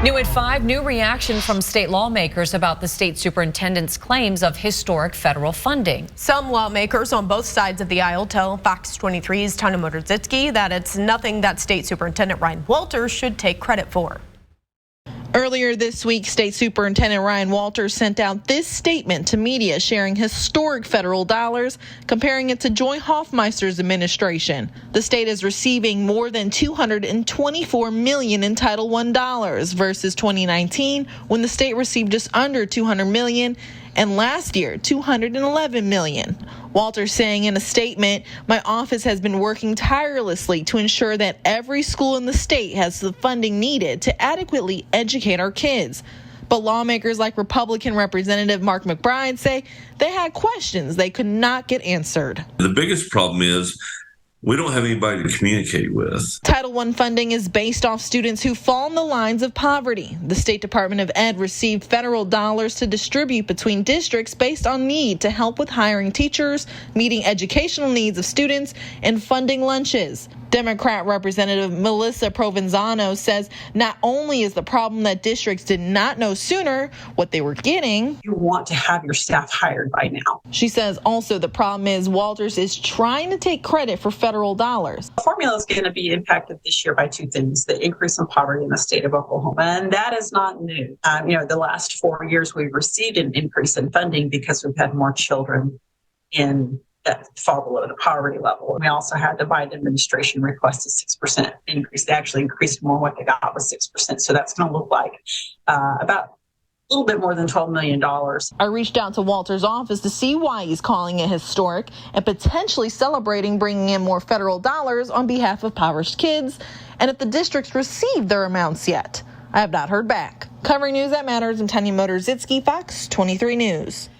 New at 5, new reaction from state lawmakers about the state superintendent's claims of historic federal funding. Some lawmakers on both sides of the aisle tell Fox 23's Tanya Motorzycki that it's nothing that State Superintendent Ryan Walters should take credit for. Earlier this week, State Superintendent Ryan Walters sent out this statement to media sharing historic federal dollars, comparing it to Joy Hoffmeister's administration. The state is receiving more than $224 million in Title I dollars versus 2019, when the state received just under $200 million, and last year, $211 million. Walters saying in a statement, "My office has been working tirelessly to ensure that every school in the state has the funding needed to adequately educate our kids." But lawmakers like Republican Representative Mark McBride say they had questions they could not get answered. The biggest problem is we don't have anybody to communicate with. Title I funding is based off students who fall on the lines of poverty. The State Department of Ed received federal dollars to distribute between districts based on need to help with hiring teachers, meeting educational needs of students, and funding lunches. Democrat Representative Melissa Provenzano says not only is the problem that districts did not know sooner what they were getting, you want to have your staff hired by now. She says also the problem is Walters is trying to take credit for federal dollars. The formula is going to be impacted this year by two things: the increase in poverty in the state of Oklahoma, and that is not new. The last 4 years we've received an increase in funding because we've had more children in that fall below the poverty level. We also had the Biden administration request a 6% increase. They actually increased more. What they got was 6%. So that's going to look like about a little bit more than $12 million. I reached out to Walters' office to see why he's calling it historic and potentially celebrating bringing in more federal dollars on behalf of impoverished kids, and if the districts received their amounts yet. I have not heard back. Covering news that matters, I'm Tanya Motorzycki, Fox 23 News.